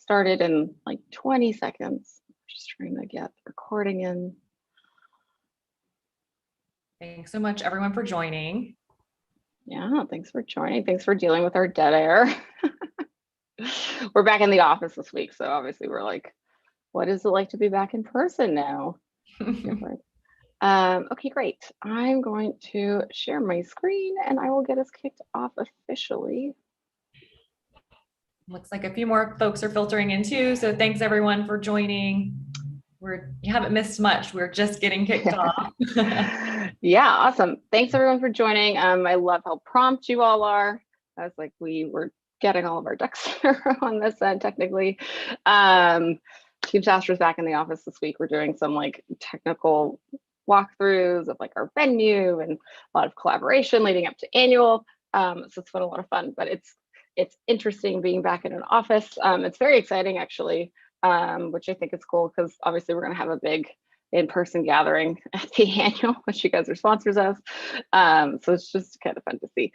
started in like 20 seconds. Just trying to get the recording in. Thanks so much, everyone, for joining. Yeah, thanks for joining. Thanks for dealing with our dead air. We're back in the office this week, so obviously we're like, what is it like to be back in person now? Okay, great. I'm going to share my screen and I will get us kicked off officially. Looks like a few more folks are filtering in too, so thanks everyone for joining. You haven't missed much. We're just getting kicked off. Yeah, awesome. Thanks everyone for joining. I love how prompt you all are. I was like, we were getting all of our ducks on this end technically. Team SaaStr is back in the office this week. We're doing some like technical walkthroughs of like our venue and a lot of collaboration leading up to annual. So it's been a lot of fun, but it's interesting being back in an office. It's very exciting actually, which I think is cool because obviously we're going to have a big in-person gathering at the annual, which you guys are sponsors of. So it's just kind of fun to see.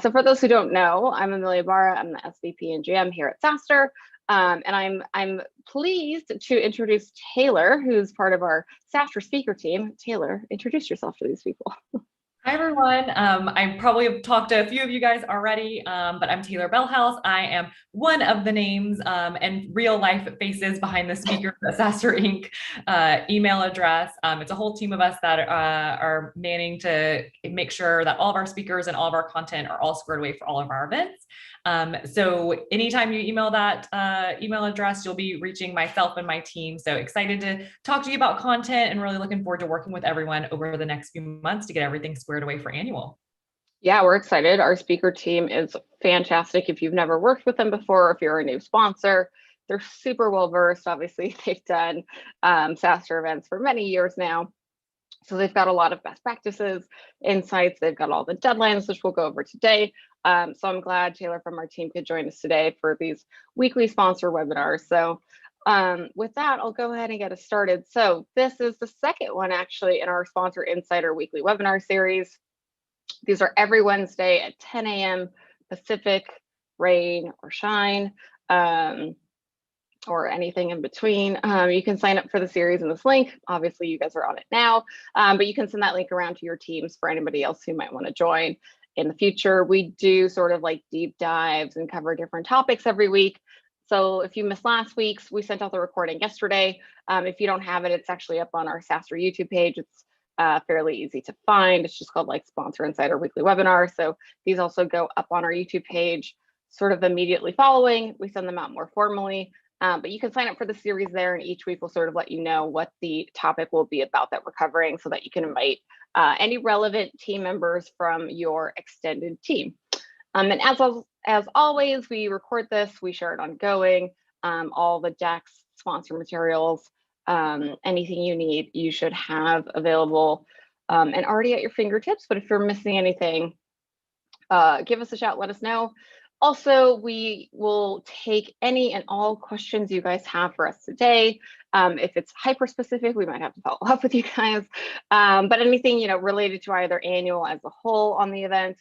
So for those who don't know, I'm Amelia Barra. I'm the SVP and GM here at SaaStr. And I'm pleased to introduce Taylor, who's part of our SaaStr speaker team. Taylor, introduce yourself to these people. Hi, everyone. I probably have talked to a few of you guys already, but I'm Taylor Bellhouse. I am one of the names and real life faces behind the speaker SaaStr Inc. Email address. It's a whole team of us that are manning to make sure that all of our speakers and all of our content are all squared away for all of our events. So anytime you email that email address, you'll be reaching myself and my team. So excited to talk to you about content and really looking forward to working with everyone over the next few months to get everything squared away for annual. Yeah, we're excited. Our speaker team is fantastic. If you've never worked with them before, if you're a new sponsor, they're super well versed. Obviously, they've done SaaStr events for many years now. So they've got a lot of best practices, insights. They've got all the deadlines, which we'll go over today. So I'm glad Taylor from our team could join us today for these weekly sponsor webinars. So with that, I'll go ahead and get us started. So this is the second one actually in our Sponsor Insider weekly webinar series. These are every Wednesday at 10 a.m. Pacific, rain or shine. Or anything in between. You can sign up for the series in this link. Obviously, you guys are on it now, but you can send that link around to your teams for anybody else who might want to join in the future. We do sort of like deep dives and cover different topics every week. So if you missed last week's, we sent out the recording yesterday. If you don't have it, it's actually up on our SaaStr YouTube page. It's fairly easy to find. It's just called like Sponsor Insider Weekly Webinar. So these also go up on our YouTube page sort of immediately following. We send them out more formally. But you can sign up for the series there, and each week we'll sort of let you know what the topic will be about that we're covering so that you can invite any relevant team members from your extended team. And as always, we record this, we share it ongoing, all the decks, sponsor materials, anything you need, you should have available and already at your fingertips. But if you're missing anything, give us a shout, let us know. Also, we will take any and all questions you guys have for us today. If it's hyper specific, we might have to follow up with you guys. But anything related to either annual as a whole on the event,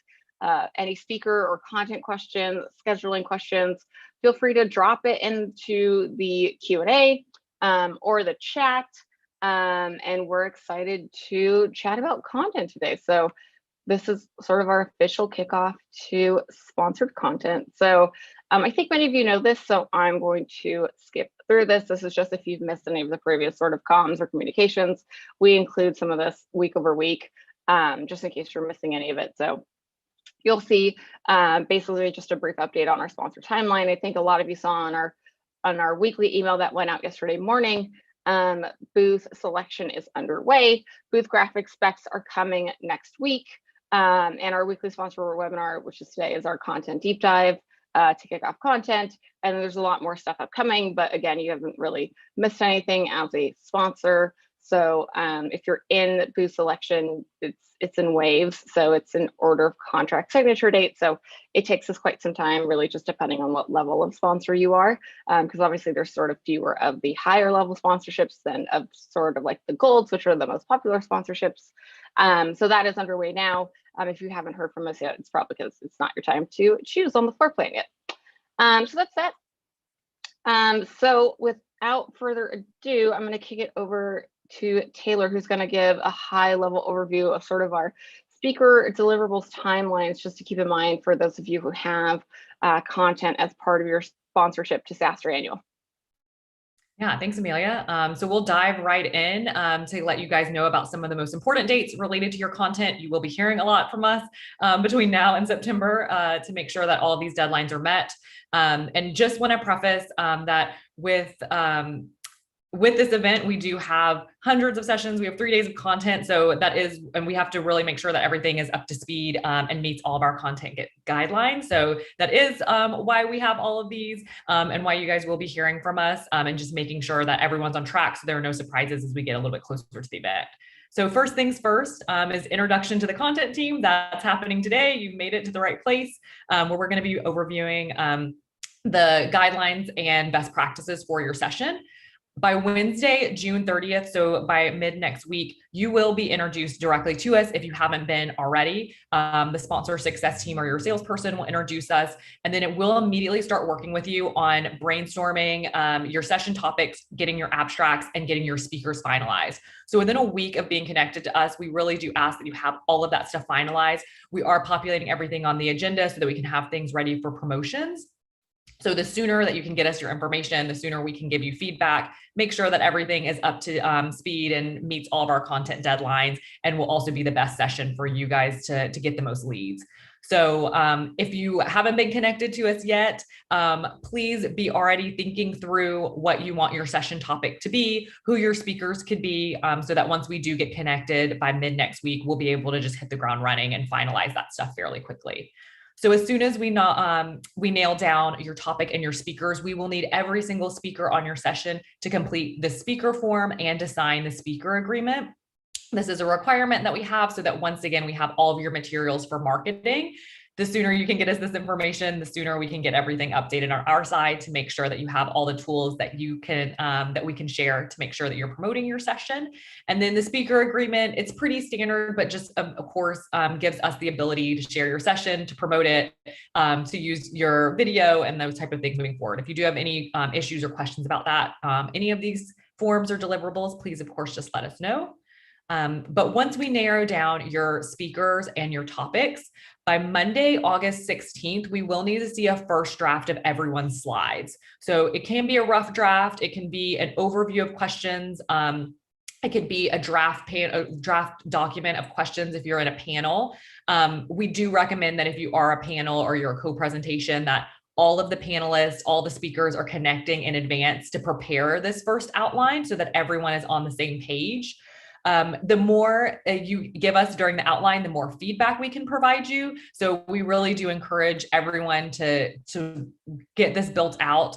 any speaker or content questions, scheduling questions, feel free to drop it into the Q&A or the chat. And we're excited to chat about content today. So this is sort of our official kickoff to sponsored content. So I think many of you know this, so I'm going to skip through this. This is just if you've missed any of the previous sort of comms or communications. We include some of this week over week, just in case you're missing any of it. So you'll see basically just a brief update on our sponsor timeline. I think a lot of you saw on our weekly email that went out yesterday morning. Booth selection is underway. Booth graphic specs are coming next week. And our weekly sponsor webinar, which is today, is our content deep dive to kick off content. And there's a lot more stuff upcoming, but again, you haven't really missed anything as a sponsor. So if you're in booth selection, it's in waves. So it's in order of contract signature date. So it takes us quite some time, really just depending on what level of sponsor you are. Because obviously there's sort of fewer of the higher level sponsorships than of sort of like the golds, which are the most popular sponsorships. So that is underway now. If you haven't heard from us yet, it's probably because it's not your time to choose on the floor plan yet. So that's that. So without further ado, I'm going to kick it over to Taylor, who's going to give a high level overview of sort of our speaker deliverables timelines, just to keep in mind for those of you who have content as part of your sponsorship to SaaStr Annual. Yeah, thanks, Amelia. So we'll dive right in to let you guys know about some of the most important dates related to your content. You will be hearing a lot from us between now and September to make sure that all of these deadlines are met. And just want to preface that with this event, we do have hundreds of sessions. We have 3 days of content. So that is, and we have to really make sure that everything is up to speed and meets all of our content guidelines. So that is why we have all of these and why you guys will be hearing from us and just making sure that everyone's on track so there are no surprises as we get a little bit closer to the event. So first things first is introduction to the content team. That's happening today. You've made it to the right place where we're going to be overviewing the guidelines and best practices for your session. By Wednesday, June 30th, so by mid next week, you will be introduced directly to us if you haven't been already. The sponsor success team or your salesperson will introduce us, and then it will immediately start working with you on brainstorming your session topics, getting your abstracts, and getting your speakers finalized. So within a week of being connected to us, we really do ask that you have all of that stuff finalized. We are populating everything on the agenda so that we can have things ready for promotions. So the sooner that you can get us your information, the sooner we can give you feedback, make sure that everything is up to speed and meets all of our content deadlines, and will also be the best session for you guys to get the most leads. So if you haven't been connected to us yet, please be already thinking through what you want your session topic to be, who your speakers could be, so that once we do get connected by mid next week, we'll be able to just hit the ground running and finalize that stuff fairly quickly. So as soon as we nail down your topic and your speakers, we will need every single speaker on your session to complete the speaker form and to sign the speaker agreement. This is a requirement that we have so that once again, we have all of your materials for marketing. The sooner you can get us this information, the sooner we can get everything updated on our side to make sure that you have all the tools that you can that we can share to make sure that you're promoting your session. And then the speaker agreement, it's pretty standard, but just of course gives us the ability to share your session, to promote it, to use your video and those type of things moving forward. If you do have any issues or questions about that, any of these forms or deliverables, please of course just let us know. But once we narrow down your speakers and your topics, by Monday, August 16th, we will need to see a first draft of everyone's slides. So it can be a rough draft. It can be an overview of questions. It could be a draft document of questions if you're in a panel. We do recommend that if you are a panel or you're a co-presentation, that all of the panelists, all the speakers are connecting in advance to prepare this first outline so that everyone is on the same page. The more you give us during the outline, the more feedback we can provide you. So we really do encourage everyone to get this built out.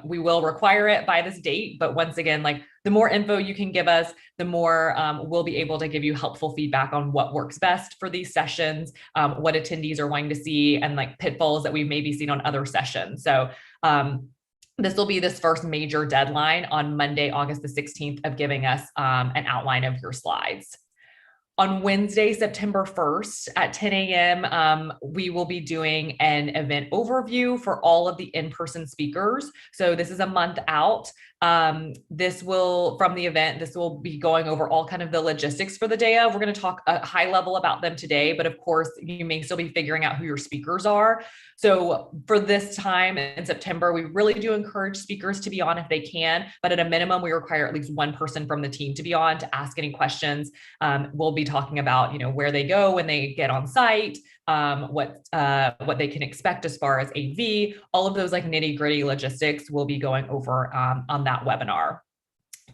We will require it by this date, but once again, like the more info you can give us, the more we'll be able to give you helpful feedback on what works best for these sessions, what attendees are wanting to see, and like pitfalls that we've maybe seen on other sessions. So this will be this first major deadline on Monday, August the 16th, of giving us an outline of your slides. On Wednesday, September 1st at 10 a.m., we will be doing an event overview for all of the in-person speakers. So this is a month out. From the event, this will be going over all kind of the logistics for the day of. We're going to talk a high level about them today, but of course, you may still be figuring out who your speakers are. So for this time in September, we really do encourage speakers to be on if they can, but at a minimum, we require at least one person from the team to be on to ask any questions. We'll be talking about, where they go when they get on site, what they can expect as far as AV, all of those like nitty gritty logistics we'll be going over on that webinar.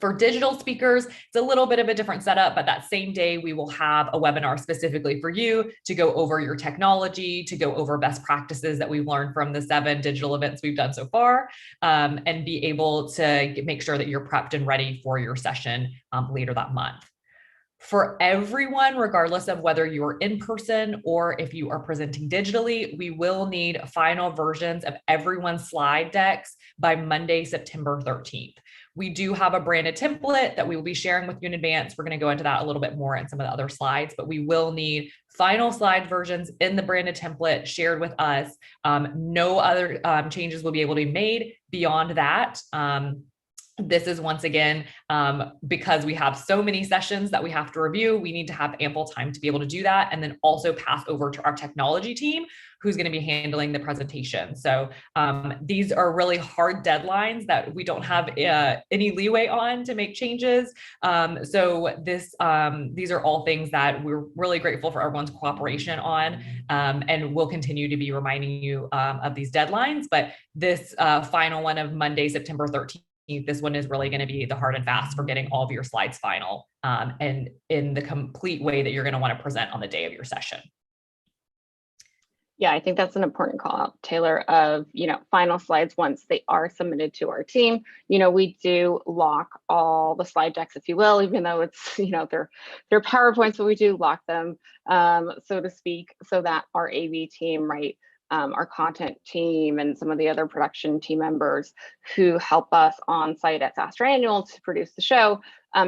For digital speakers, it's a little bit of a different setup, but that same day we will have a webinar specifically for you to go over your technology, to go over best practices that we've learned from the 7 digital events we've done so far, and be able to make sure that you're prepped and ready for your session later that month. For everyone, regardless of whether you're in person or if you are presenting digitally, we will need final versions of everyone's slide decks by Monday, September 13th. We do have a branded template that we will be sharing with you in advance. We're going to go into that a little bit more in some of the other slides, but we will need final slide versions in the branded template shared with us. No other changes will be able to be made beyond that. This is once again, because we have so many sessions that we have to review, we need to have ample time to be able to do that, and then also pass over to our technology team who's going to be handling the presentation. So these are really hard deadlines that we don't have any leeway on to make changes. So these are all things that we're really grateful for everyone's cooperation on, and we'll continue to be reminding you of these deadlines. But this final one of Monday, September 13th, this one is really going to be the hard and fast for getting all of your slides final and in the complete way that you're going to want to present on the day of your session. Yeah, I think that's an important call out, Taylor, of, final slides once they are submitted to our team. We do lock all the slide decks, if you will, even though it's, they're PowerPoints, but we do lock them, so to speak, so that our AV team, right, our content team and some of the other production team members who help us on site at SaaStr Annual to produce the show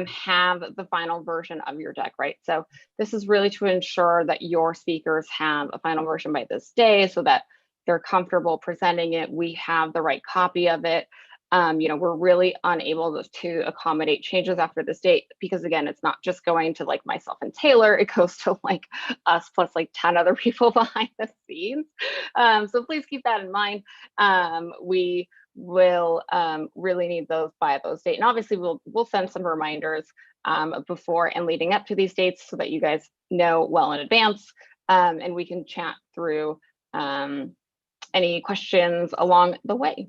have the final version of your deck, right? So this is really to ensure that your speakers have a final version by this day so that they're comfortable presenting it. We have the right copy of it. We're really unable to accommodate changes after this date because, again, it's not just going to like myself and Taylor, it goes to like us plus like 10 other people behind the scenes. So please keep that in mind. We will really need those by those dates. And obviously we'll send some reminders before and leading up to these dates so that you guys know well in advance, and we can chat through any questions along the way.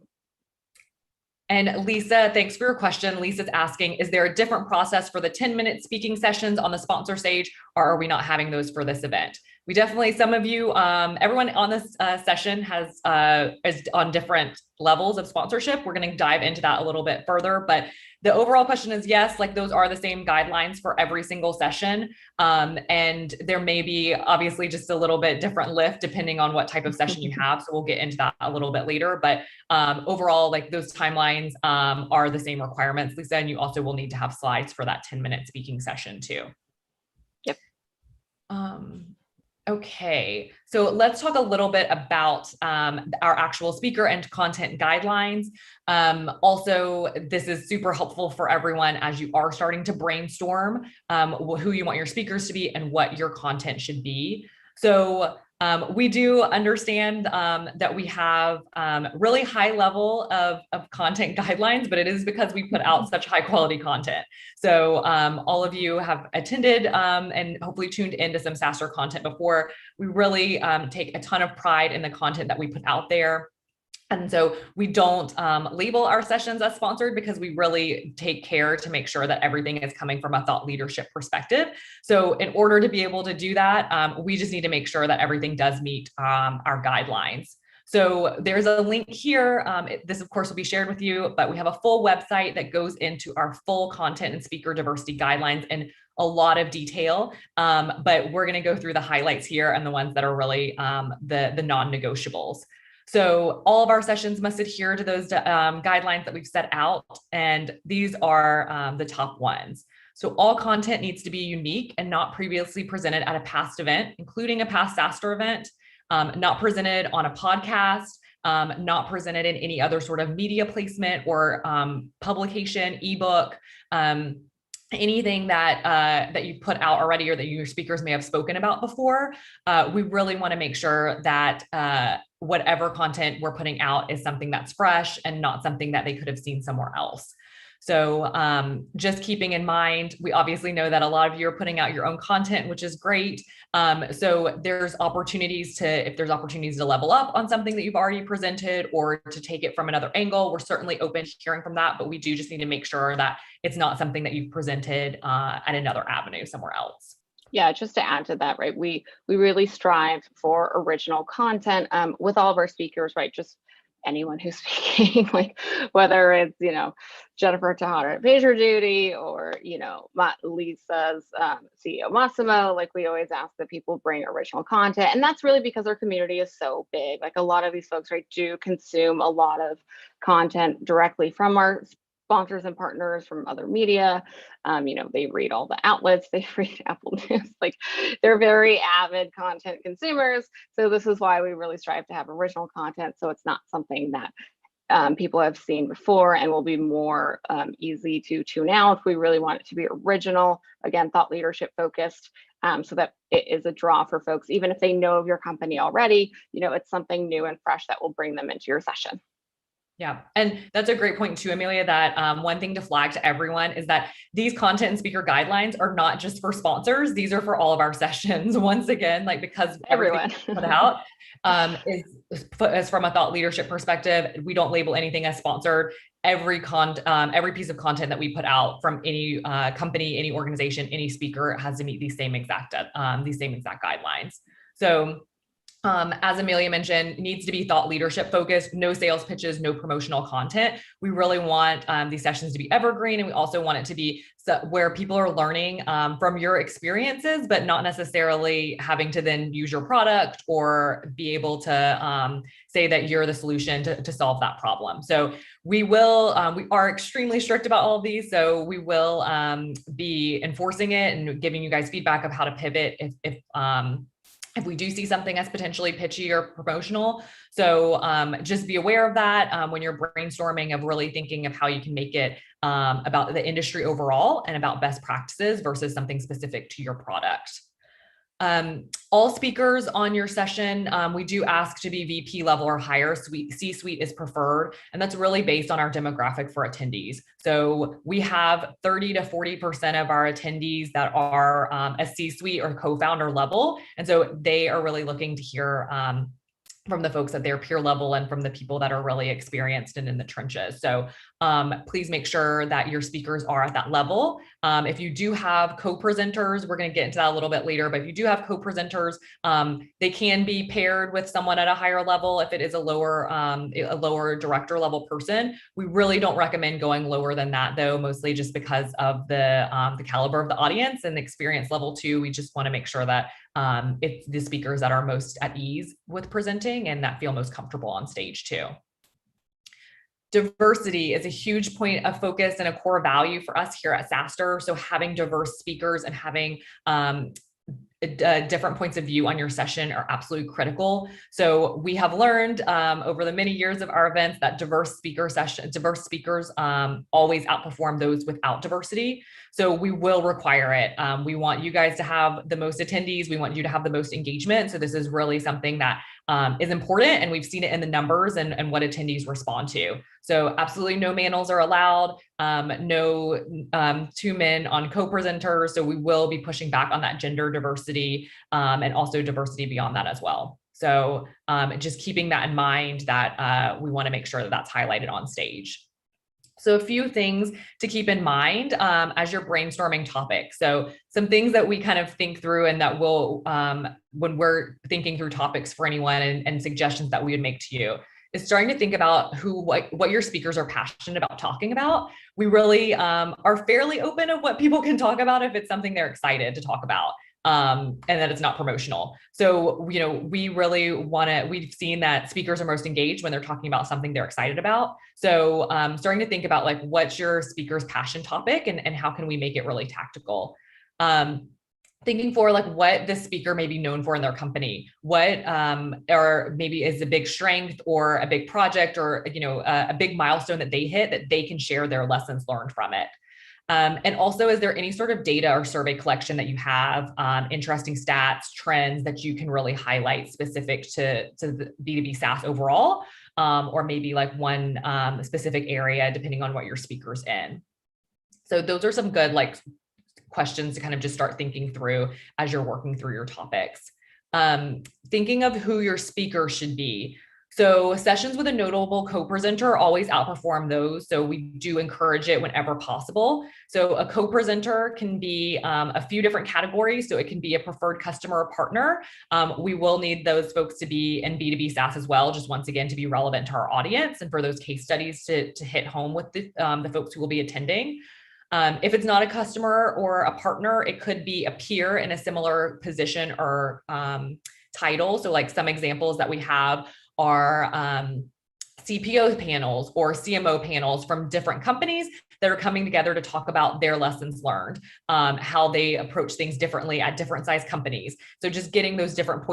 And Lisa, thanks for your question. Lisa's asking, is there a different process for the 10-minute speaking sessions on the sponsor stage, or are we not having those for this event? We definitely, some of you, everyone on this session is on different levels of sponsorship. We're going to dive into that a little bit further, but the overall question is yes, like those are the same guidelines for every single session. And there may be obviously just a little bit different lift depending on what type of session you have. So we'll get into that a little bit later, but overall, like those timelines are the same requirements, Lisa, and you also will need to have slides for that 10-minute speaking session too. Yep. Okay, so let's talk a little bit about our actual speaker and content guidelines. Also, this is super helpful for everyone as you are starting to brainstorm who you want your speakers to be and what your content should be. So we do understand that we have really high level of content guidelines, but it is because we put out such high quality content. So all of you have attended and hopefully tuned into some SaaStr content before. We really take a ton of pride in the content that we put out there. And so we don't label our sessions as sponsored because we really take care to make sure that everything is coming from a thought leadership perspective. So in order to be able to do that, we just need to make sure that everything does meet our guidelines. So there's a link here. This of course will be shared with you, but we have a full website that goes into our full content and speaker diversity guidelines in a lot of detail. But we're going to go through the highlights here and the ones that are really the non-negotiables. So all of our sessions must adhere to those guidelines that we've set out, and these are the top ones. So all content needs to be unique and not previously presented at a past event, including a past SaaStr event, not presented on a podcast, not presented in any other sort of media placement or publication, ebook, anything that you put out already or that your speakers may have spoken about before. We really want to make sure that whatever content we're putting out is something that's fresh and not something that they could have seen somewhere else. So just keeping in mind, we obviously know that a lot of you are putting out your own content, which is great. So there's opportunities if there's opportunities to level up on something that you've already presented or to take it from another angle, we're certainly open to hearing from that, but we do just need to make sure that it's not something that you've presented at another avenue somewhere else. Yeah, just to add to that, right, we really strive for original content with all of our speakers, right? Just anyone who's speaking, like whether it's, Jennifer Tejada at PagerDuty or, Lisa's CEO Massimo, like we always ask that people bring original content. And that's really because our community is so big. Like a lot of these folks, right, do consume a lot of content directly from our sponsors and partners, from other media. They read all the outlets, they read Apple News, like they're very avid content consumers. So this is why we really strive to have original content. So it's not something that people have seen before and will be more easy to tune out if we really want it to be original, again, thought leadership focused, so that it is a draw for folks. Even if they know of your company already, it's something new and fresh that will bring them into your session. Yeah. And that's a great point too, Amelia, that one thing to flag to everyone is that these content and speaker guidelines are not just for sponsors. These are for all of our sessions. Once again, like because everyone put out is from a thought leadership perspective. We don't label anything as sponsored. Every piece of content that we put out from any company, any organization, any speaker has to meet these same exact guidelines. So as Amelia mentioned, needs to be thought leadership focused, no sales pitches, no promotional content. We really want these sessions to be evergreen. And we also want it to be where people are learning from your experiences, but not necessarily having to then use your product or be able to say that you're the solution to solve that problem. So we are extremely strict about all of these. So we will be enforcing it and giving you guys feedback of how to pivot if we do see something as potentially pitchy or promotional. So just be aware of that when you're brainstorming, of really thinking of how you can make it about the industry overall and about best practices versus something specific to your product. All speakers on your session, we do ask to be VP level or higher. C-suite is preferred. And that's really based on our demographic for attendees. So we have 30 to 40% of our attendees that are a C-suite or co-founder level. And so they are really looking to hear from the folks at their peer level and from the people that are really experienced and in the trenches. So please make sure that your speakers are at that level. If you do have co-presenters, we're going to get into that a little bit later, but if you do have co-presenters, they can be paired with someone at a higher level. If it is a lower director level person, we really don't recommend going lower than that though, mostly just because of the caliber of the audience and the experience level too. We just want to make sure that it's the speakers that are most at ease with presenting and that feel most comfortable on stage too. Diversity is a huge point of focus and a core value for us here at SaaStr. So having diverse speakers and having different points of view on your session are absolutely critical. So we have learned over the many years of our events that diverse speakers always outperform those without diversity. So we will require it. We want you guys to have the most attendees. We want you to have the most engagement. So this is really something that is important, and we've seen it in the numbers and what attendees respond to. So absolutely no males are allowed, no two men on co-presenters. So we will be pushing back on that gender diversity and also diversity beyond that as well. So just keeping that in mind, that we want to make sure that that's highlighted on stage. So a few things to keep in mind as you're brainstorming topics. So some things that we kind of think through and that will, when we're thinking through topics for anyone and suggestions that we would make to you, is starting to think about what your speakers are passionate about talking about. We really are fairly open of what people can talk about if it's something they're excited to talk about. And that it's not promotional. So, we really we've seen that speakers are most engaged when they're talking about something they're excited about. So starting to think about like, what's your speaker's passion topic and how can we make it really tactical? Thinking for like what the speaker may be known for in their company, what or maybe is a big strength or a big project or, a big milestone that they hit that they can share their lessons learned from it. And also, is there any sort of data or survey collection that you have, interesting stats, trends that you can really highlight specific to the B2B SaaS overall, or maybe like one specific area, depending on what your speaker's in. So those are some good questions to kind of just start thinking through as you're working through your topics. Thinking of who your speaker should be. So sessions with a notable co-presenter always outperform those. So we do encourage it whenever possible. So a co-presenter can be a few different categories. So it can be a preferred customer or partner. We will need those folks to be in B2B SaaS as well, just once again, to be relevant to our audience and for those case studies to hit home with the folks who will be attending. If it's not a customer or a partner, it could be a peer in a similar position or title. So like some examples that we have are CPO panels or CMO panels from different companies that are coming together to talk about their lessons learned, how they approach things differently at different size companies. So just getting those different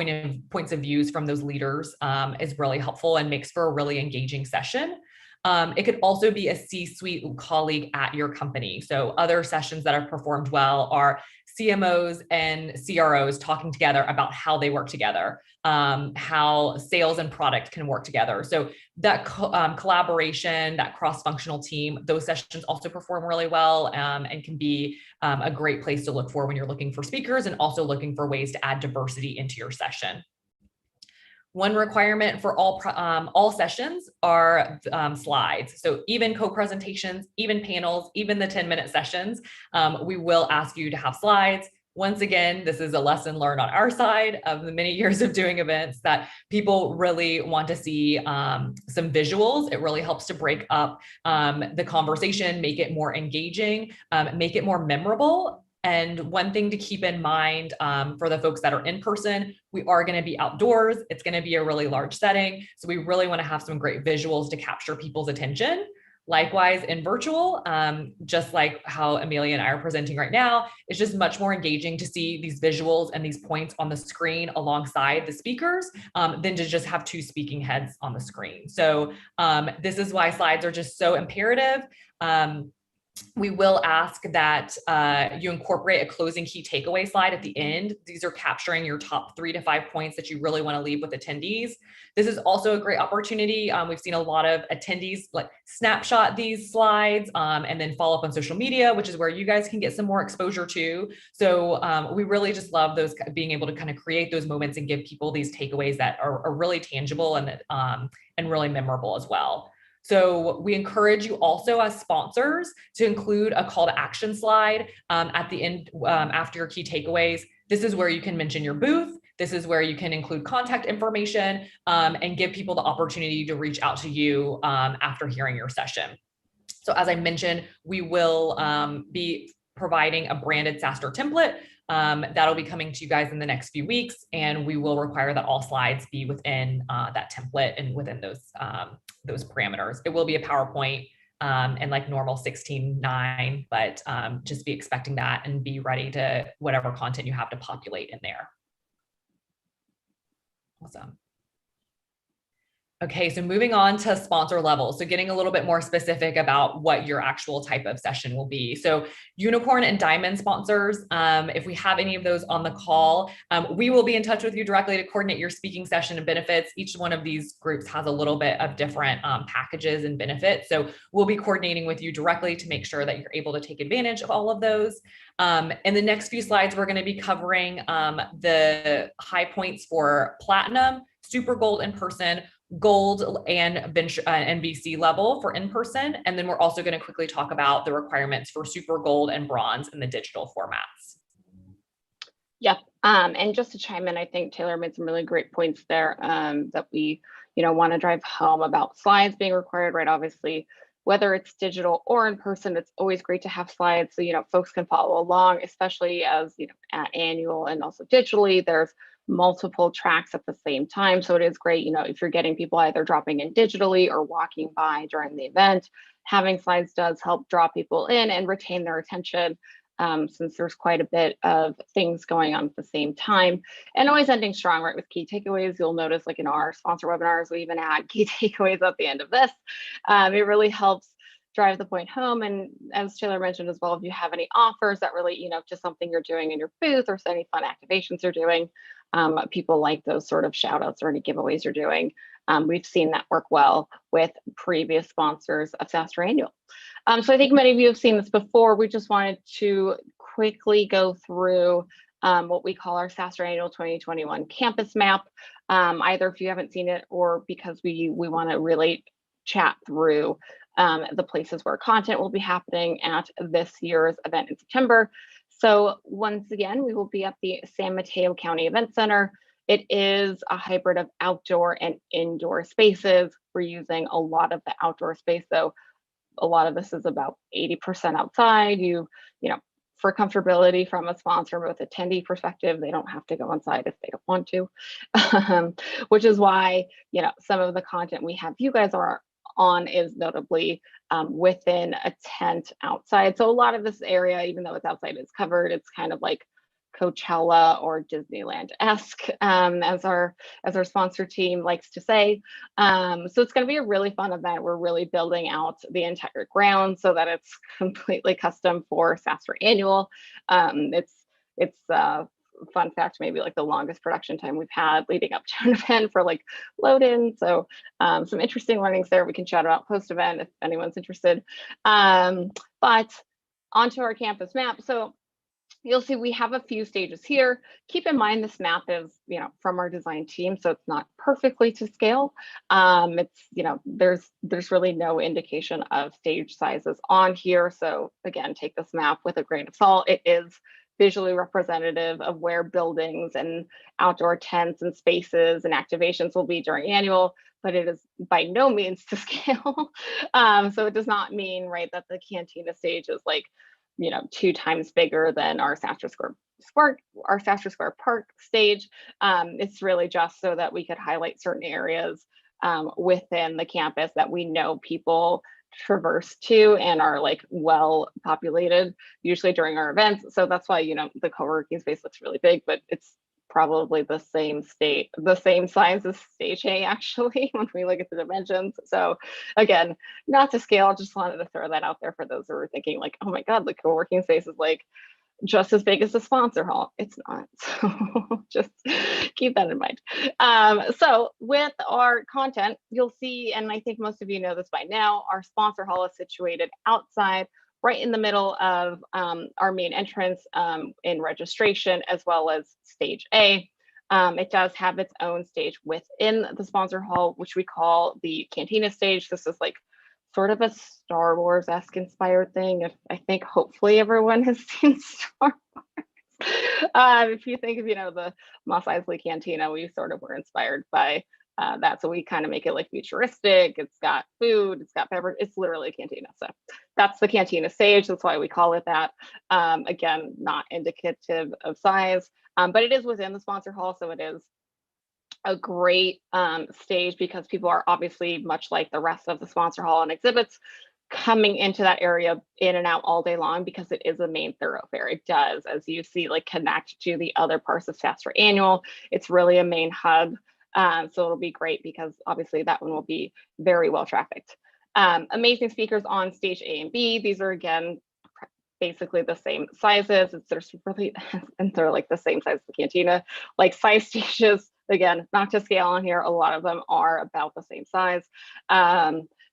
points of views from those leaders is really helpful and makes for a really engaging session. It could also be a C-suite colleague at your company. So other sessions that have performed well are CMOs and CROs talking together about how they work together, how sales and product can work together. So that collaboration, that cross-functional team, those sessions also perform really well and can be a great place to look for when you're looking for speakers and also looking for ways to add diversity into your session. One requirement for all sessions are slides. So even co-presentations, even panels, even the 10-minute sessions, we will ask you to have slides. Once again, this is a lesson learned on our side of the many years of doing events that people really want to see some visuals. It really helps to break up the conversation, make it more engaging, make it more memorable. And one thing to keep in mind for the folks that are in person, we are going to be outdoors. It's going to be a really large setting. So we really want to have some great visuals to capture people's attention. Likewise, in virtual, just like how Amelia and I are presenting right now, it's just much more engaging to see these visuals and these points on the screen alongside the speakers than to just have two speaking heads on the screen. So this is why slides are just so imperative. We will ask that you incorporate a closing key takeaway slide at the end. These are capturing your top 3 to 5 points that you really want to leave with attendees. This is also a great opportunity. We've seen a lot of attendees like snapshot these slides and then follow up on social media, which is where you guys can get some more exposure to. So we really just love those being able to kind of create those moments and give people these takeaways that are really tangible and really memorable as well. So we encourage you also as sponsors to include a call to action slide at the end after your key takeaways. This is where you can mention your booth. This is where you can include contact information and give people the opportunity to reach out to you after hearing your session. So as I mentioned, we will be providing a branded SaaStr template that'll be coming to you guys in the next few weeks, and we will require that all slides be within that template and within those parameters. It will be a PowerPoint and like normal 16:9, but just be expecting that and be ready to whatever content you have to populate in there. Awesome. Okay, so moving on to sponsor level. So getting a little bit more specific about what your actual type of session will be. So unicorn and diamond sponsors, if we have any of those on the call, we will be in touch with you directly to coordinate your speaking session and benefits. Each one of these groups has a little bit of different packages and benefits. So we'll be coordinating with you directly to make sure that you're able to take advantage of all of those. In the next few slides, we're going to be covering the high points for platinum, super gold in person, gold and NBC level for in-person. And then we're also going to quickly talk about the requirements for super gold and bronze in the digital formats. Yep. And just to chime in, I think Taylor made some really great points there that we, want to drive home about slides being required, right? Obviously, whether it's digital or in person, it's always great to have slides so, folks can follow along, especially as, at annual and also digitally, there's multiple tracks at the same time. So it is great, if you're getting people either dropping in digitally or walking by during the event, having slides does help draw people in and retain their attention since there's quite a bit of things going on at the same time. And always ending strong, right, with key takeaways. You'll notice like in our sponsor webinars, we even add key takeaways at the end of this. It really helps drive the point home. And as Taylor mentioned as well, if you have any offers that really, just something you're doing in your booth or any fun activations you're doing, people like those sort of shout outs or any giveaways you're doing. We've seen that work well with previous sponsors of SaaStr Annual. So I think many of you have seen this before. We just wanted to quickly go through what we call our SaaStr Annual 2021 campus map. either if you haven't seen it or because we want to really chat through the places where content will be happening at this year's event in September. So once again, we will be at the San Mateo County Event Center. It is a hybrid of outdoor and indoor spaces. We're using a lot of the outdoor space, though a lot of this is about 80% outside. You know, for comfortability from a sponsor, both attendee perspective, they don't have to go inside if they don't want to, which is why, you know, some of the content we have you guys are on is notably within a tent outside. So a lot of this area, even though it's outside, is covered. It's kind of like Coachella or Disneyland-esque, as our sponsor team likes to say. So it's going to be a really fun event. We're really building out the entire ground so that it's completely custom for SaaStr Annual. It's fun fact, maybe like the longest production time we've had leading up to an event for like load in. So some interesting learnings there we can chat about post event if anyone's interested. But onto our campus map. So you'll see we have a few stages here. Keep in mind this map is, you know, from our design team, so it's not perfectly to scale. It's, you know, there's really no indication of stage sizes on here. So again, take this map with a grain of salt. It is visually representative of where buildings and outdoor tents and spaces and activations will be during annual, but it is by no means to scale. So it does not mean, right, that the Cantina stage is like, you know, 2 times bigger than our SaaStr Square Park stage. It's really just so that we could highlight certain areas within the campus that we know people traverse to and are like well populated usually during our events. So that's why, you know, the co-working space looks really big, but it's probably the same size as stage A actually when we look at the dimensions. So again, not to scale, just wanted to throw that out there for those who are thinking like, oh my God, the co-working space is like just as big as the sponsor hall. It's not, so just keep that in mind. So with our content, you'll see, and I think most of you know this by now, our sponsor hall is situated outside, right in the middle of our main entrance in registration, as well as stage A. It does have its own stage within the sponsor hall, which we call the Cantina stage. This is like sort of a Star Wars-esque inspired thing. I think hopefully everyone has seen Star Wars. If you think of, you know, the Mos Eisley Cantina, we sort of were inspired by that. So we kind of make it like futuristic. It's got food, it's got beverage, it's literally a cantina. So that's the Cantina stage. That's why we call it that. Again, not indicative of size, but it is within the sponsor hall. So it is a great stage because people are obviously, much like the rest of the sponsor hall and exhibits, coming into that area in and out all day long because it is a main thoroughfare. It does, as you see, like connect to the other parts of SaaStr Annual. It's really a main hub. So it'll be great because obviously that one will be very well trafficked. Amazing speakers on stage A and B. These are, again, basically the same sizes. It's really, and they're like the same size as the Cantina. Like size stages, again, not to scale on here, a lot of them are about the same size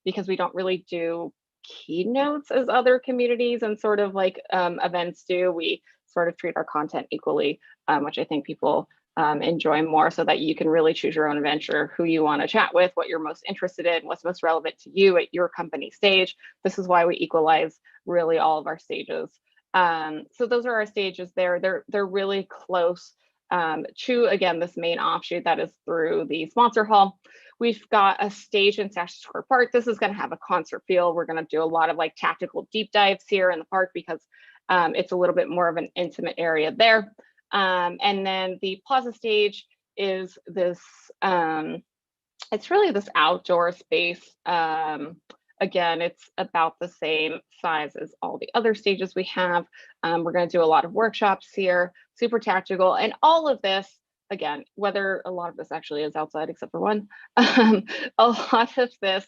because we don't really do keynotes as other communities and sort of like events do. We sort of treat our content equally, which I think people enjoy more, so that you can really choose your own adventure, who you want to chat with, what you're most interested in, what's most relevant to you at your company stage. This is why we equalize really all of our stages. So those are our stages there. They're really close to, again, this main offshoot that is through the sponsor hall. We've got a stage in SaaStr Square Park. This is going to have a concert feel. We're going to do a lot of like tactical deep dives here in the park because it's a little bit more of an intimate area there. And then the plaza stage is this, it's really this outdoor space. Again, it's about the same size as all the other stages we have. We're going to do a lot of workshops here, super tactical, and all of this, again, whether a lot of this actually is outside except for one, a lot of this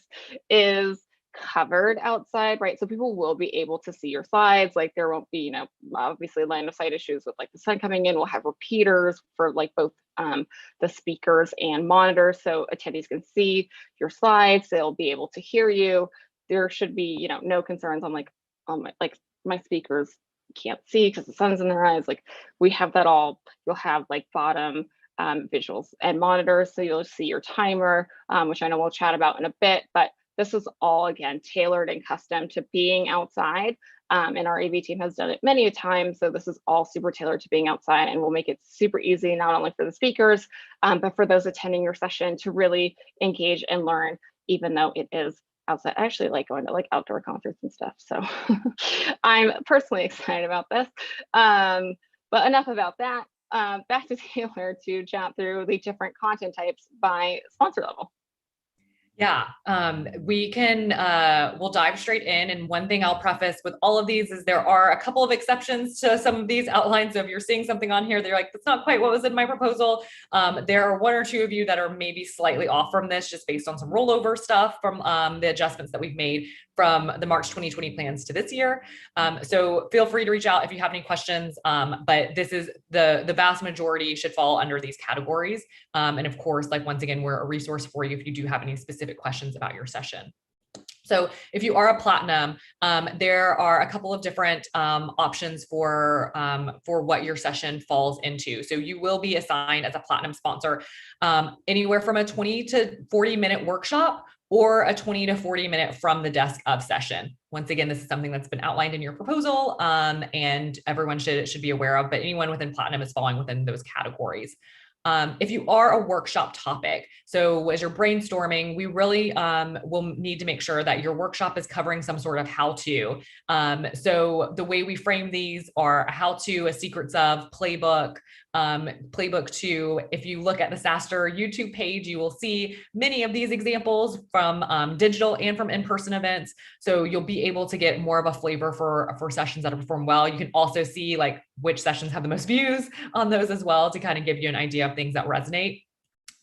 is covered outside, right? So people will be able to see your slides. Like there won't be, you know, obviously line of sight issues with like the sun coming in. We'll have repeaters for like both the speakers and monitors, so attendees can see your slides. They'll be able to hear you. There should be, you know, no concerns on like my speakers can't see because the sun's in their eyes. Like we have that all. You'll have like bottom visuals and monitors. So you'll see your timer, which I know we'll chat about in a bit, but this is all, again, tailored and custom to being outside. And our AV team has done it many a time. So this is all super tailored to being outside, and we'll make it super easy, not only for the speakers, but for those attending your session to really engage and learn, even though it is outside. I actually like going to like outdoor concerts and stuff. So I'm personally excited about this. But enough about that. Back to Taylor to chat through the different content types by sponsor level. Yeah, we'll dive straight in. And one thing I'll preface with all of these is there are a couple of exceptions to some of these outlines. So if you're seeing something on here, they're like, that's not quite what was in my proposal. There are one or two of you that are maybe slightly off from this, just based on some rollover stuff from the adjustments that we've made from the March 2020 plans to this year. So feel free to reach out if you have any questions, but this is the vast majority should fall under these categories. And of course, like, once again, we're a resource for you if you do have any specific questions about your session. So if you are a platinum, there are a couple of different options for what your session falls into. So you will be assigned as a platinum sponsor anywhere from a 20 to 40 minute workshop or a 20 to 40 minute from the desk of session. Once again, this is something that's been outlined in your proposal, and everyone should be aware of, but anyone within platinum is falling within those categories. If you are a workshop topic, so as you're brainstorming, we really will need to make sure that your workshop is covering some sort of how-to. So the way we frame these are a how-to, a secrets of, playbook, playbook two. If you look at the SaaStr YouTube page, you will see many of these examples from digital and from in-person events. So you'll be able to get more of a flavor for sessions that perform well. You can also see like which sessions have the most views on those as well, to kind of give you an idea of things that resonate.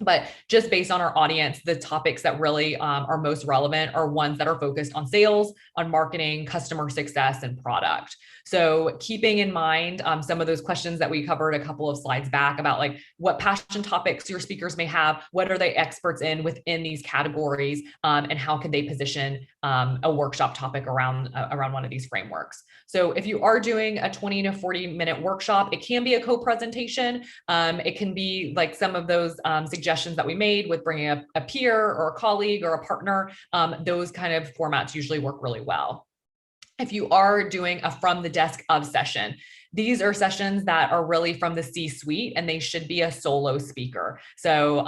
But just based on our audience, the topics that really are most relevant are ones that are focused on sales, on marketing, customer success, and product. So keeping in mind some of those questions that we covered a couple of slides back about like what passion topics your speakers may have, what are they experts in within these categories, and how can they position a workshop topic around one of these frameworks. So if you are doing a 20 to 40 minute workshop, it can be a co-presentation. It can be like some of those suggestions that we made with bringing a peer or a colleague or a partner. Those kind of formats usually work really well. If you are doing a from the desk of session, these are sessions that are really from the C-suite, and they should be a solo speaker. So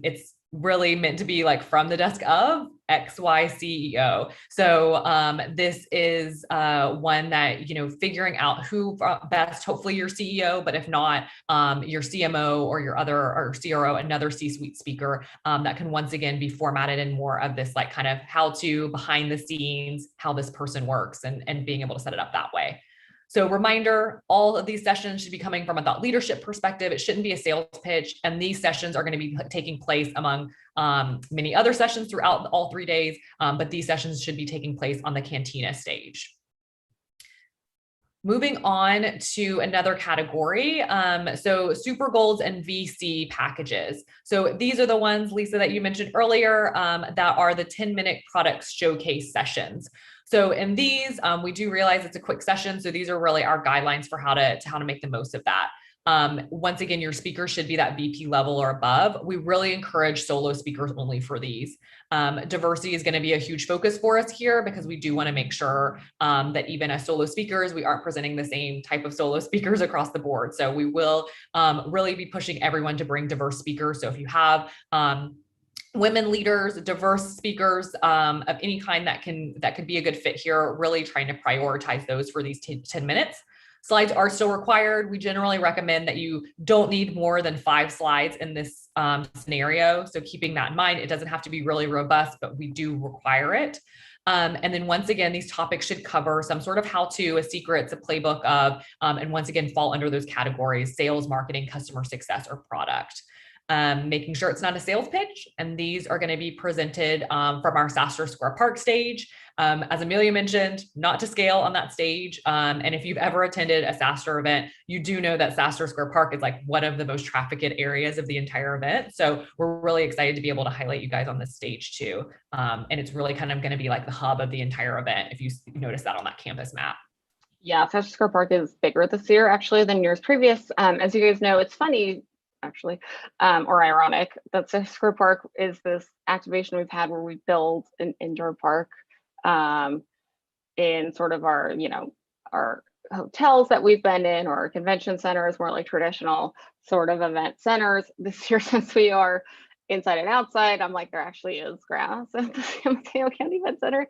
it's really meant to be like from the desk of XY CEO. So this is one that, figuring out who best, hopefully your CEO, but if not, your CMO or your other, or CRO, another C-suite speaker that can once again be formatted in more of this like kind of how to behind the scenes, how this person works, and being able to set it up that way. So reminder, all of these sessions should be coming from a thought leadership perspective. It shouldn't be a sales pitch. And these sessions are going to be taking place among many other sessions throughout all 3 days. But these sessions should be taking place on the Cantina stage. Moving on to another category. So super golds and VC packages. So these are the ones, Lisa, that you mentioned earlier, that are the 10-minute product showcase sessions. So in these, we do realize it's a quick session. So these are really our guidelines for how to make the most of that. Once again, your speaker should be that VP level or above. We really encourage solo speakers only for these. Diversity is going to be a huge focus for us here, because we do want to make sure that even as solo speakers, we aren't presenting the same type of solo speakers across the board. So we will really be pushing everyone to bring diverse speakers. So if you have women leaders, diverse speakers of any kind that could be a good fit here, really trying to prioritize those for these 10 minutes. Slides are still required. We generally recommend that you don't need more than 5 slides in this scenario. So keeping that in mind, it doesn't have to be really robust, but we do require it. And then once again, these topics should cover some sort of how-to, a secrets, a playbook of, and once again, fall under those categories: sales, marketing, customer success, or product. Making sure it's not a sales pitch. And these are going to be presented from our SaaStr Square Park stage. As Amelia mentioned, not to scale on that stage. And if you've ever attended a SaaStr event, you do know that SaaStr Square Park is like one of the most trafficked areas of the entire event. So we're really excited to be able to highlight you guys on this stage too. And it's really kind of going to be like the hub of the entire event, if you notice that on that campus map. Yeah, SaaStr Square Park is bigger this year actually than years previous. As you guys know, it's funny, actually, or ironic. That SaaStr Park is this activation we've had where we build an indoor park in sort of our, our hotels that we've been in, or our convention centers, more like traditional sort of event centers. This year, since we are inside and outside, I'm like, there actually is grass at the San Mateo County Event Center.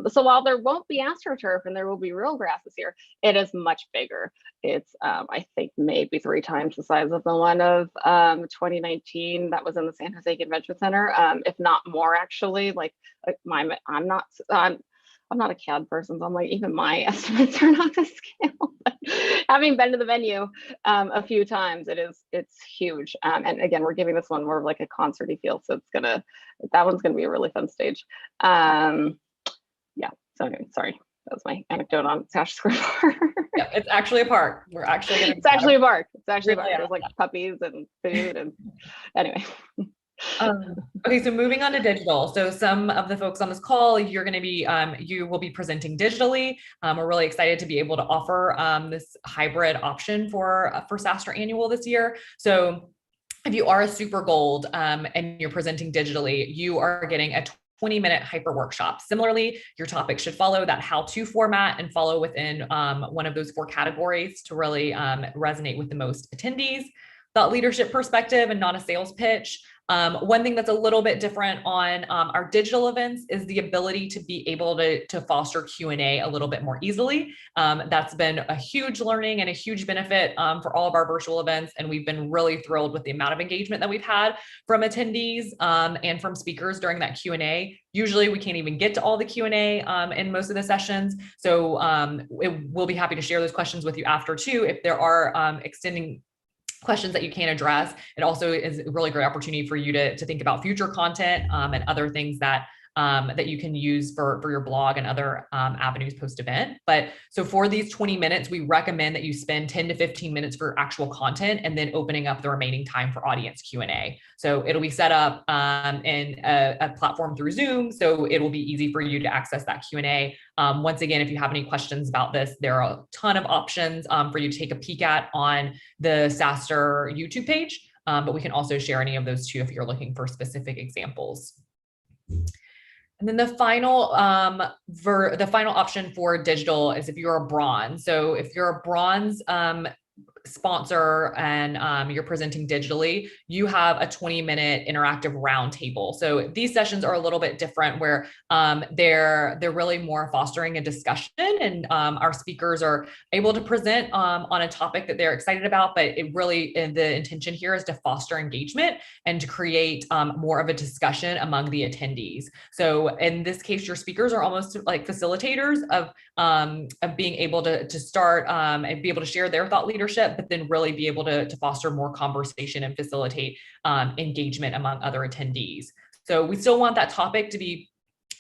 So while there won't be AstroTurf and there will be real grass this year, it is much bigger. It's, I think, maybe 3 times the size of the one of 2019 that was in the San Jose Convention Center, if not more, actually. Like, I'm not a CAD person, so I'm like, even my estimates are not to scale. But having been to the venue a few times, it's huge. And again, we're giving this one more of like a concerty feel, so that one's gonna be a really fun stage. Yeah. So anyway, sorry, that was my anecdote on SaaStr Park. Yeah, it's actually a park. We're actually gonna. It's actually a park. It's actually a park. Yeah. There's like puppies and food and anyway. Okay, so moving on to digital. So some of the folks on this call, you're going to be, you will be presenting digitally. We're really excited to be able to offer this hybrid option for SaaStr Annual this year. So if you are a super gold and you're presenting digitally, you are getting a 20-minute hyper workshop. Similarly, your topic should follow that how-to format and follow within one of those 4 categories to really resonate with the most attendees. Thought leadership perspective and not a sales pitch. One thing that's a little bit different on our digital events is the ability to be able to foster Q&A a little bit more easily. That's been a huge learning and a huge benefit for all of our virtual events. And we've been really thrilled with the amount of engagement that we've had from attendees and from speakers during that Q&A. Usually we can't even get to all the Q&A in most of the sessions. So we'll be happy to share those questions with you after too, if there are extending questions that you can't address. It also is a really great opportunity for you to think about future content and other things that you can use for your blog and other avenues post-event. But so for these 20 minutes, we recommend that you spend 10 to 15 minutes for actual content and then opening up the remaining time for audience Q&A. So it'll be set up in a platform through Zoom, so it will be easy for you to access that Q&A. Once again, if you have any questions about this, there are a ton of options for you to take a peek at on the SaaStr YouTube page, but we can also share any of those too if you're looking for specific examples. And then the final option for digital is if you're a bronze. So if you're a bronze sponsor and you're presenting digitally, you have a 20-minute interactive roundtable. So these sessions are a little bit different where they're really more fostering a discussion, and our speakers are able to present on a topic that they're excited about, but it really, the intention here is to foster engagement and to create more of a discussion among the attendees. So in this case, your speakers are almost like facilitators of being able to start and be able to share their thought leadership, but then really be able to foster more conversation and facilitate engagement among other attendees. So we still want that topic to be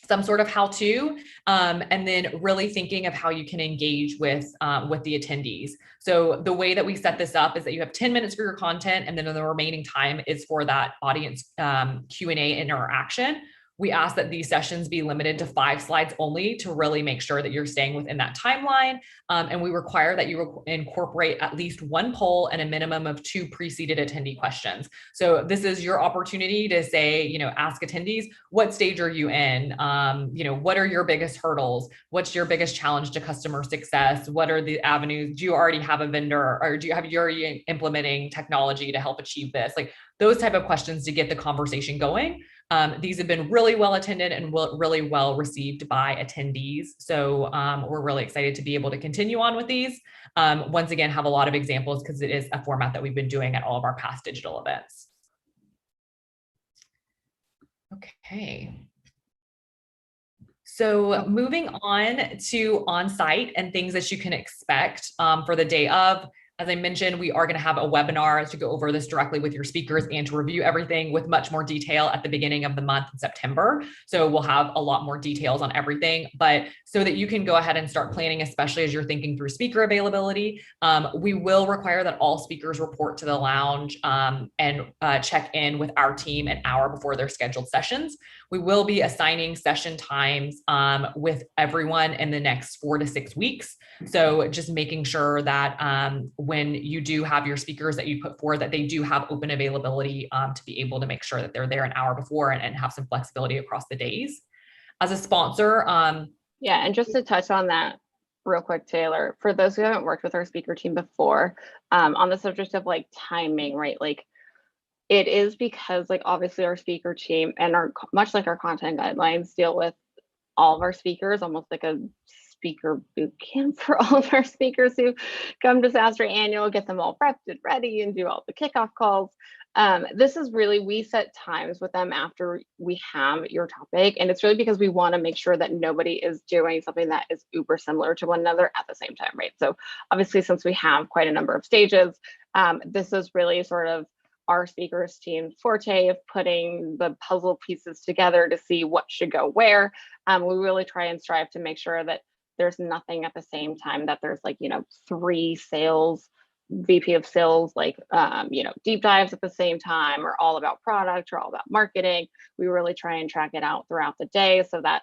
some sort of how-to, and then really thinking of how you can engage with the attendees. So the way that we set this up is that you have 10 minutes for your content, and then the remaining time is for that audience Q&A interaction. We ask that these sessions be limited to 5 slides only to really make sure that you're staying within that timeline. And we require that you incorporate at least 1 poll and a minimum of 2 preceded attendee questions. So this is your opportunity to say, ask attendees, what stage are you in? What are your biggest hurdles? What's your biggest challenge to customer success? What are the avenues? Do you already have a vendor, or you're already implementing technology to help achieve this? Like those type of questions to get the conversation going. These have been really well attended and really well received by attendees. So we're really excited to be able to continue on with these. Once again, have a lot of examples because it is a format that we've been doing at all of our past digital events. Okay. So moving on to on-site and things that you can expect for the day of. As I mentioned, we are going to have a webinar to go over this directly with your speakers and to review everything with much more detail at the beginning of the month in September. So we'll have a lot more details on everything, but so that you can go ahead and start planning, especially as you're thinking through speaker availability, we will require that all speakers report to the lounge and check in with our team an hour before their scheduled sessions. We will be assigning session times with everyone in the next 4 to 6 weeks. So just making sure that when you do have your speakers that you put forward, that they do have open availability to be able to make sure that they're there an hour before and have some flexibility across the days. As a sponsor, yeah, and just to touch on that real quick, Taylor, for those who haven't worked with our speaker team before, on the subject of like timing, right? Like it is because like obviously our speaker team and our, much like our content guidelines, deal with all of our speakers, almost like a speaker boot camp for all of our speakers who come to SaaStr Annual, get them all prepped and ready and do all the kickoff calls. This is really, we set times with them after we have your topic, and it's really because we want to make sure that nobody is doing something that is uber similar to one another at the same time, right? So obviously, since we have quite a number of stages, this is really sort of our speakers team forte of putting the puzzle pieces together to see what should go where. We really try and strive to make sure that there's nothing at the same time, that there's like, 3 sales, VP of sales, like, deep dives at the same time, or all about product or all about marketing. We really try and track it out throughout the day so that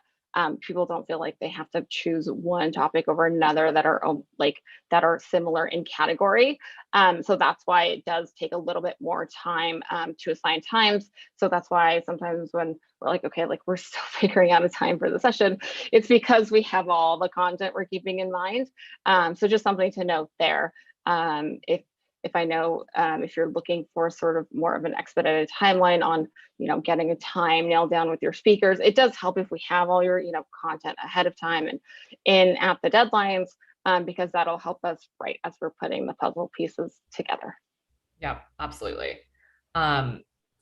people don't feel like they have to choose one topic over another that are similar in category. So that's why it does take a little bit more time to assign times. So that's why sometimes when we're like, okay, like we're still figuring out a time for the session, it's because we have all the content we're keeping in mind. So just something to note there. If I know if you're looking for sort of more of an expedited timeline on, getting a time nailed down with your speakers, it does help if we have all your, content ahead of time and in at the deadlines, because that'll help us right as we're putting the puzzle pieces together. Yeah, absolutely.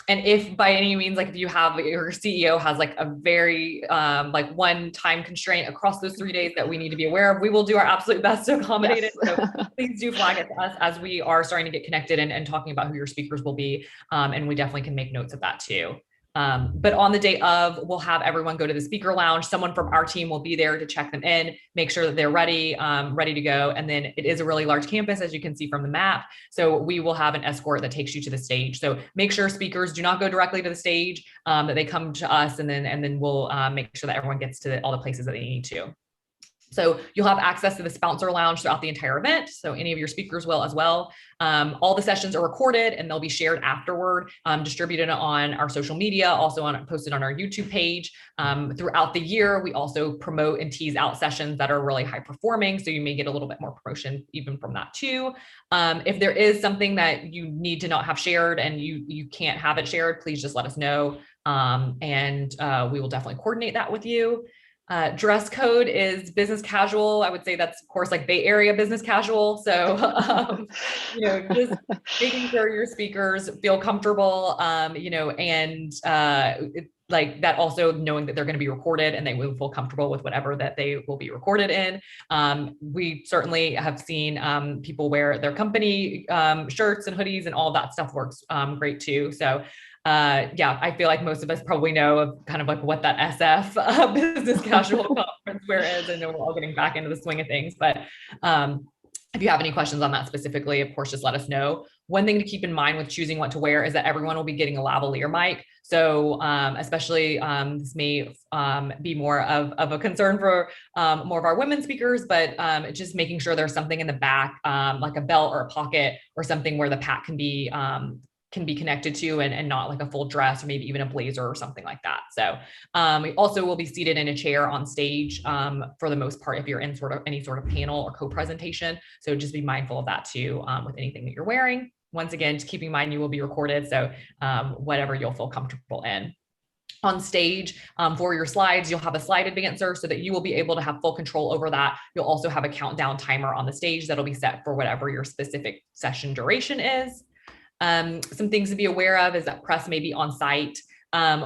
And if by any means, like if you have your CEO has like a very like one time constraint across those 3 days that we need to be aware of, we will do our absolute best to accommodate it. So please do flag it to us as we are starting to get connected and talking about who your speakers will be. And we definitely can make notes of that too. But on the day of, we'll have everyone go to the speaker lounge. Someone from our team will be there to check them in, make sure that they're ready, ready to go. And then it is a really large campus, as you can see from the map. So we will have an escort that takes you to the stage. So make sure speakers do not go directly to the stage, that they come to us, and then we'll make sure that everyone gets to all the places that they need to. So you'll have access to the sponsor lounge throughout the entire event. So any of your speakers will as well. All the sessions are recorded and they'll be shared afterward, distributed on our social media, also posted on our YouTube page. Throughout the year, we also promote and tease out sessions that are really high performing. So you may get a little bit more promotion even from that too. If there is something that you need to not have shared and you can't have it shared, please just let us know. And we will definitely coordinate that with you. Dress code is business casual. I would say that's, of course, like Bay Area business casual. So, just making sure your speakers feel comfortable, and like that, also knowing that they're going to be recorded and they will feel comfortable with whatever that they will be recorded in. We certainly have seen people wear their company shirts and hoodies, and all that stuff works great too. So I feel like most of us probably know of kind of like what that SF business casual conference wear is, and then we're all getting back into the swing of things. But if you have any questions on that specifically, of course, just let us know. One thing to keep in mind with choosing what to wear is that everyone will be getting a lavalier mic. So especially this may be more of a concern for more of our women speakers, but just making sure there's something in the back, like a belt or a pocket or something where the pack can be connected to, and not like a full dress or maybe even a blazer or something like that. So we also will be seated in a chair on stage for the most part if you're in any sort of panel or co-presentation. So just be mindful of that too with anything that you're wearing. Once again, just keep in mind you will be recorded. So whatever you'll feel comfortable in. On stage for your slides, you'll have a slide advancer so that you will be able to have full control over that. You'll also have a countdown timer on the stage that'll be set for whatever your specific session duration is. Some things to be aware of is that press may be on site.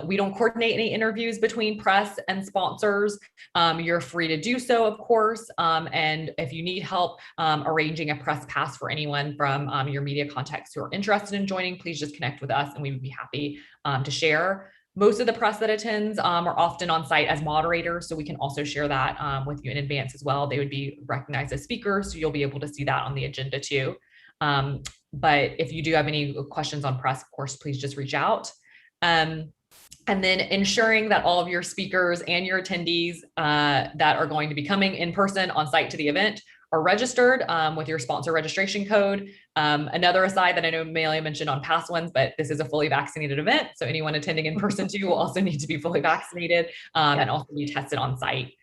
We don't coordinate any interviews between press and sponsors. You're free to do so, of course. And if you need help arranging a press pass for anyone from your media contacts who are interested in joining, please just connect with us and we would be happy to share. Most of the press that attends are often on site as moderators, so we can also share that with you in advance as well. They would be recognized as speakers, so you'll be able to see that on the agenda too. But if you do have any questions on press, of course, please just reach out. And then ensuring that all of your speakers and your attendees that are going to be coming in person on site to the event are registered with your sponsor registration code. Another aside that I know Amelia mentioned on past ones, but this is a fully vaccinated event. So anyone attending in person too will also need to be fully vaccinated and also be tested on site.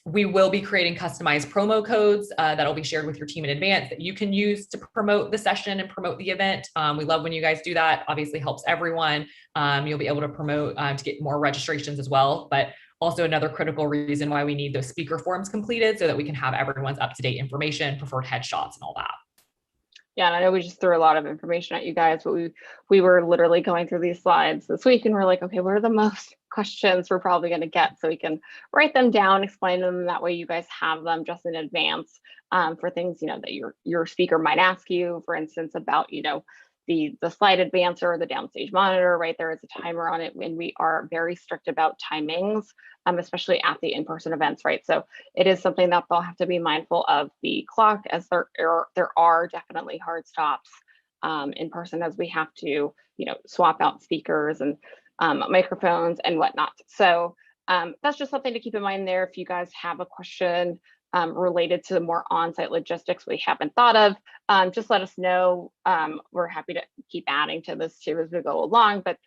We will be creating customized promo codes that'll be shared with your team in advance that you can use to promote the session and promote the event. We love when you guys do that. Obviously helps everyone. You'll be able to promote to get more registrations as well. But also another critical reason why we need those speaker forms completed so that we can have everyone's up-to-date information, preferred headshots and all that. Yeah, and I know we just threw a lot of information at you guys, but we were literally going through these slides this week and we're like, okay, what are the most questions we're probably going to get, so we can write them down, explain them. That way you guys have them just in advance for things, you know, that your speaker might ask you, for instance, about, you know, the slide advancer or the downstage monitor, right? There is a timer on it, and we are very strict about timings, especially at the in-person events, right? So it is something that they'll have to be mindful of the clock, as there are definitely hard stops in person, as we have to, you know, swap out speakers and microphones and whatnot. So that's just something to keep in mind there. If you guys have a question related to the more on-site logistics we haven't thought of, just let us know. We're happy to keep adding to this too as we go along, but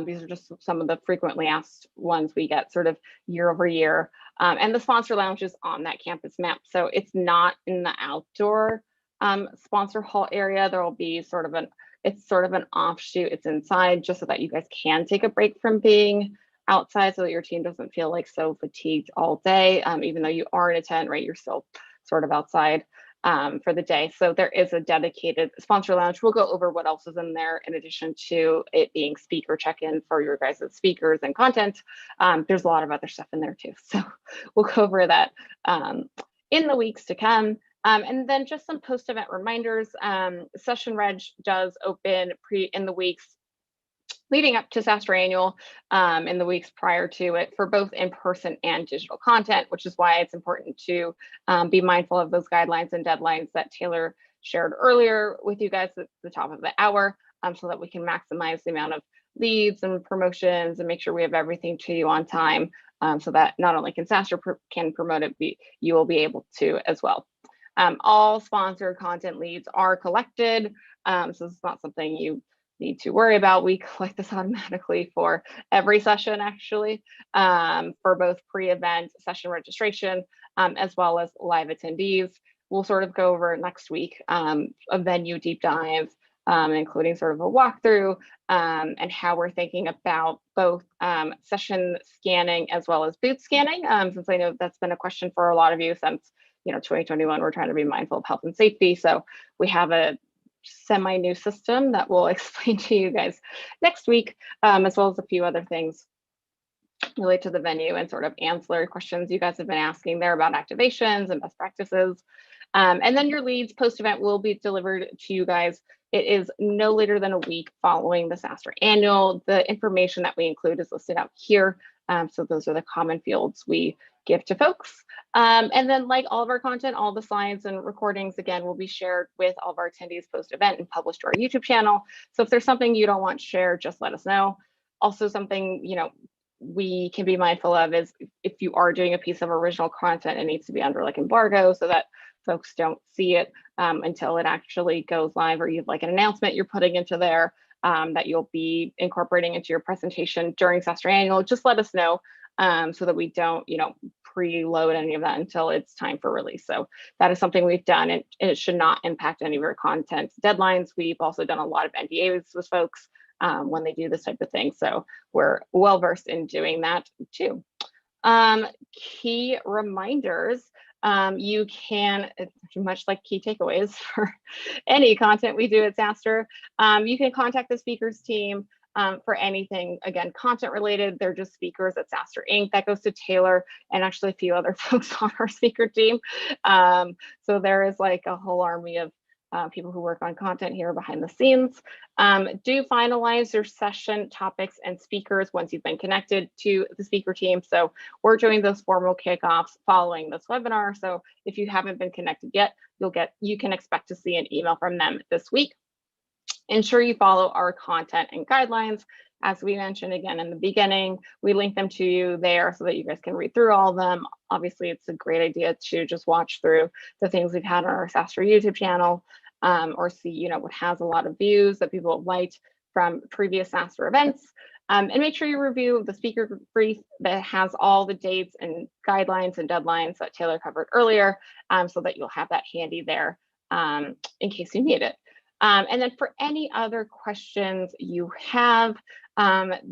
these are just some of the frequently asked ones we get sort of year over year. And the sponsor lounge is on that campus map, so it's not in the outdoor sponsor hall area. There will be sort of an offshoot. It's inside, just so that you guys can take a break from being outside, so that your team doesn't feel like so fatigued all day. Even though you are in a tent, right, you're still sort of outside for the day. So there is a dedicated sponsor lounge. We'll go over what else is in there in addition to it being speaker check-in for your guys' speakers and content. There's a lot of other stuff in there too. So we'll go over that in the weeks to come. And then just some post-event reminders. Session Reg does open in the weeks leading up to SaaStr Annual, in the weeks prior to it, for both in-person and digital content, which is why it's important to be mindful of those guidelines and deadlines that Taylor shared earlier with you guys at the top of the hour, so that we can maximize the amount of leads and promotions and make sure we have everything to you on time, so that not only can SaaStr can promote it, you will be able to as well. All sponsored content leads are collected, so it's not something you need to worry about. We collect this automatically for every session, actually, for both pre-event session registration as well as live attendees. We'll sort of go over next week a venue deep dive, including sort of a walkthrough and how we're thinking about both session scanning as well as booth scanning, since I know that's been a question for a lot of you since 2021. We're trying to be mindful of health and safety. So we have a semi-new system that we'll explain to you guys next week, as well as a few other things related to the venue and sort of ancillary questions you guys have been asking there about activations and best practices. And then your leads post-event will be delivered to you guys. It is no later than a week following the SaaStr Annual. The information that we include is listed out here. So those are the common fields we give to folks. And then, like all of our content, all the slides and recordings, again, will be shared with all of our attendees post-event and published to our YouTube channel. So if there's something you don't want shared, just let us know. Also, something we can be mindful of is if you are doing a piece of original content, it needs to be under like embargo so that folks don't see it until it actually goes live, or you have like an announcement you're putting into there that you'll be incorporating into your presentation during SaaStr Annual. Just let us know so that we don't, preload any of that until it's time for release. So that is something we've done, and it should not impact any of your content deadlines. We've also done a lot of NDAs with folks when they do this type of thing. So we're well versed in doing that too. Key reminders. You can, much like key takeaways for any content we do at SaaStr, you can contact the speakers team for anything, again, content related. They're just speakers at SaaStr Inc. That goes to Taylor and actually a few other folks on our speaker team. So there is like a whole army of people who work on content here behind the scenes. Do finalize your session topics and speakers once you've been connected to the speaker team. So we're doing those formal kickoffs following this webinar. So if you haven't been connected yet, you can expect to see an email from them this week. Ensure you follow our content and guidelines. As we mentioned again in the beginning, we link them to you there so that you guys can read through all of them. Obviously, it's a great idea to just watch through the things we've had on our SaaStr YouTube channel, or see, what has a lot of views that people have liked from previous SaaStr events. And make sure you review the speaker brief that has all the dates and guidelines and deadlines that Taylor covered earlier, so that you'll have that handy there in case you need it. And then for any other questions you have,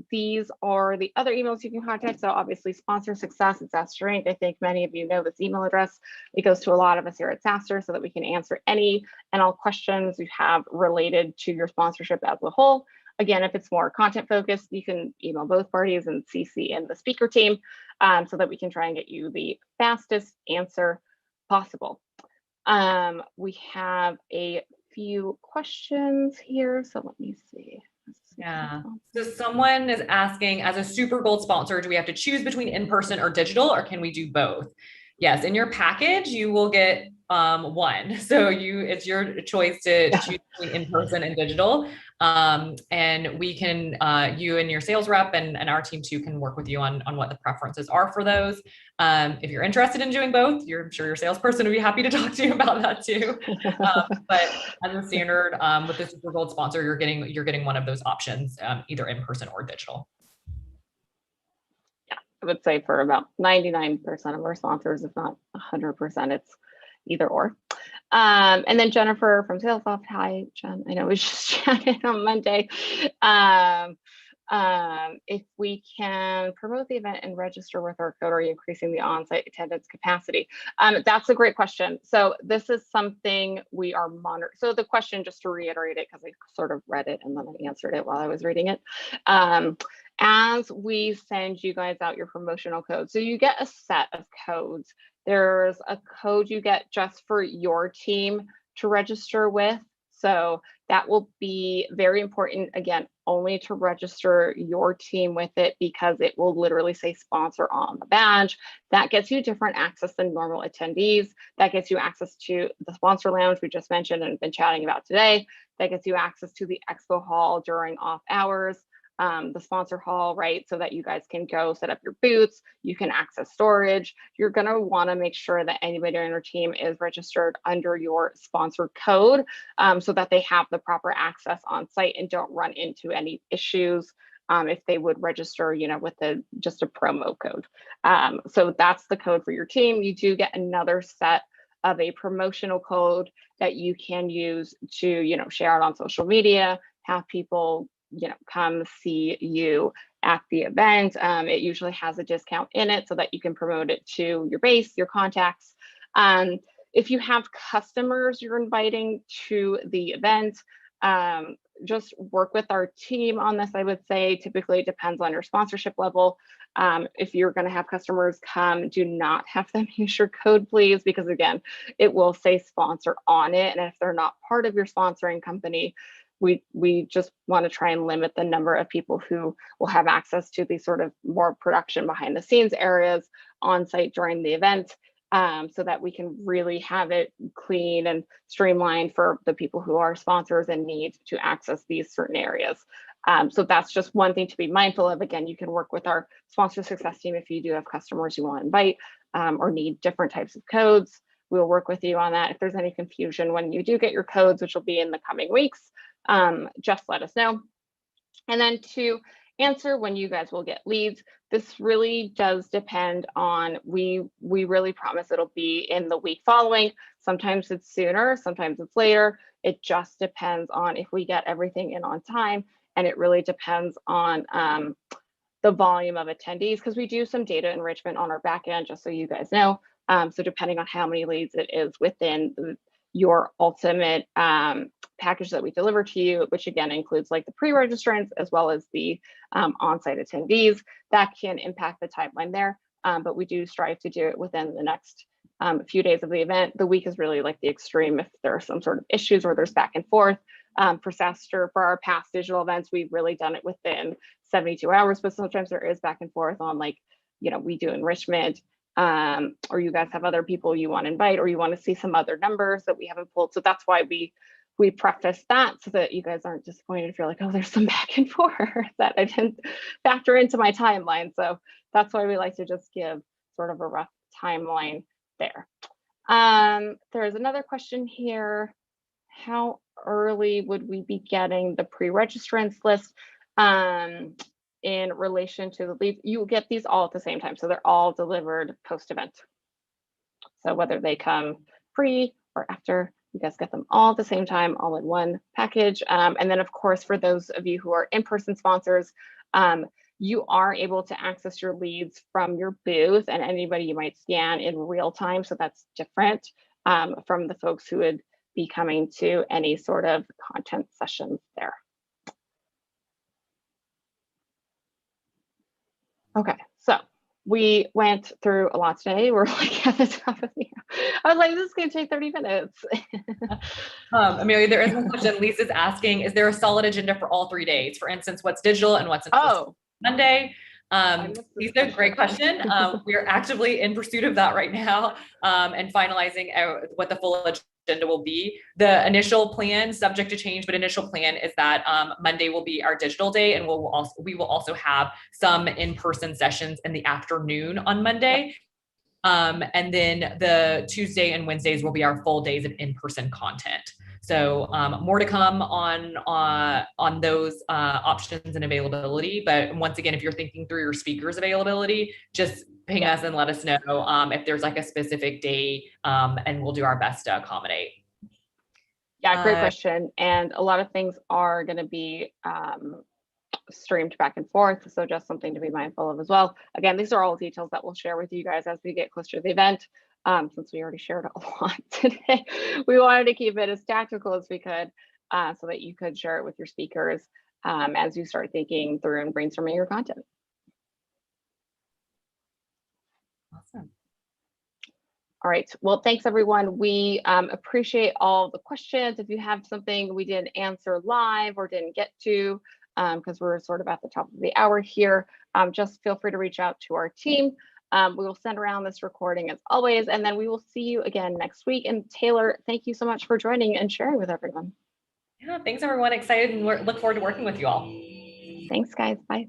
these are the other emails you can contact. So obviously sponsor success at SaaStr Inc. I think many of you know this email address. It goes to a lot of us here at SaaStr so that we can answer any and all questions you have related to your sponsorship as a whole. Again, if it's more content focused, you can email both parties and CC in the speaker team, so that we can try and get you the fastest answer possible. We have a few questions here, so let me see. Yeah. So someone is asking, as a Super Gold sponsor, do we have to choose between in-person or digital, or can we do both? Yes, in your package, you will get one. So it's your choice to choose between in-person and digital. And we can, you and your sales rep and our team too can work with you on what the preferences are for those. If you're interested in doing both, I'm sure your salesperson would be happy to talk to you about that too. But as a standard, with the Super Gold sponsor, you're getting one of those options, either in person or digital. Yeah, I would say for about 99% of our sponsors, if not 100%, it's either or. And then Jennifer from SalesLoft. Hi, Jen. I know we just chatted on Monday. If we can promote the event and register with our code, are you increasing the on-site attendance capacity? That's a great question. So this is something we are monitoring. So the question, just to reiterate it, because I sort of read it and then I answered it while I was reading it. As we send you guys out your promotional code, so you get a set of codes. There's a code you get just for your team to register with. So that will be very important, again, only to register your team with it, because it will literally say sponsor on the badge. That gets you different access than normal attendees. That gets you access to the sponsor lounge we just mentioned and been chatting about today. That gets you access to the expo hall during off hours. The sponsor hall, right? So that you guys can go set up your booths, you can access storage. You're going to want to make sure that anybody on your team is registered under your sponsor code, so that they have the proper access on site and don't run into any issues if they would register, with just a promo code. So that's the code for your team. You do get another set of a promotional code that you can use to, share it on social media, have people come see you at the event. It usually has a discount in it so that you can promote it to your base, your contacts. If you have customers you're inviting to the event, just work with our team on this. I would say typically it depends on your sponsorship level. If you're going to have customers come, do not have them use your code, please, because again, it will say sponsor on it. And if they're not part of your sponsoring company, we just want to try and limit the number of people who will have access to these sort of more production behind the scenes areas on site during the event, so that we can really have it clean and streamlined for the people who are sponsors and need to access these certain areas. So that's just one thing to be mindful of. Again, you can work with our sponsor success team if you do have customers you want to invite or need different types of codes. We'll work with you on that. If there's any confusion when you do get your codes, which will be in the coming weeks, just let us know. And then to answer when you guys will get leads, this really does depend on, we really promise it'll be in the week following. Sometimes it's sooner, sometimes it's later. It just depends on if we get everything in on time, and it really depends on the volume of attendees, because we do some data enrichment on our back end, just so you guys know. So depending on how many leads it is within your ultimate package that we deliver to you, which again includes like the pre-registrants as well as the on-site attendees, that can impact the timeline there. But we do strive to do it within the next few days of the event. The week is really like the extreme if there are some sort of issues or there's back and forth. For SaaStr, for our past digital events, we've really done it within 72 hours, but sometimes there is back and forth on like, we do enrichment, or you guys have other people you want to invite, or you want to see some other numbers that we haven't pulled. So that's why we we preface that so that you guys aren't disappointed if you're like, oh, there's some back and forth that I didn't factor into my timeline. So that's why we like to just give sort of a rough timeline there. There's another question here. How early would we be getting the pre-registrants list in relation to the leads? You will get these all at the same time. So they're all delivered post-event. So whether they come pre or after, you guys get them all at the same time, all in one package. And then of course, for those of you who are in-person sponsors, you are able to access your leads from your booth and anybody you might scan in real time. So that's different from the folks who would be coming to any sort of content sessions there. Okay, so we went through a lot today. We're like at the top of the hour. I was like, this is going to take 30 minutes. Amelia, there is one question. Lisa's asking, is there a solid agenda for all 3 days? For instance, what's digital and what's in person? Monday? Lisa, great question. We are actively in pursuit of that right now and finalizing what the full agenda will be. The initial plan, subject to change, but initial plan is that Monday will be our digital day, and we will also have some in-person sessions in the afternoon on Monday. And then the Tuesday and Wednesdays will be our full days of in-person content. So more to come on those options and availability. But once again, if you're thinking through your speakers availability, just ping us and let us know if there's like a specific day, and we'll do our best to accommodate. Yeah, great question. And a lot of things are going to be streamed back and forth. So just something to be mindful of as well. Again, these are all details that we'll share with you guys as we get closer to the event. Since we already shared a lot today, we wanted to keep it as tactical as we could so that you could share it with your speakers as you start thinking through and brainstorming your content. Awesome. All right, well, thanks everyone. We appreciate all the questions. If you have something we didn't answer live or didn't get to, because we're sort of at the top of the hour here, just feel free to reach out to our team. We will send around this recording as always, and then we will see you again next week. And Taylor, thank you so much for joining and sharing with everyone. Yeah, thanks everyone. Excited and look forward to working with you all. Thanks, guys. Bye.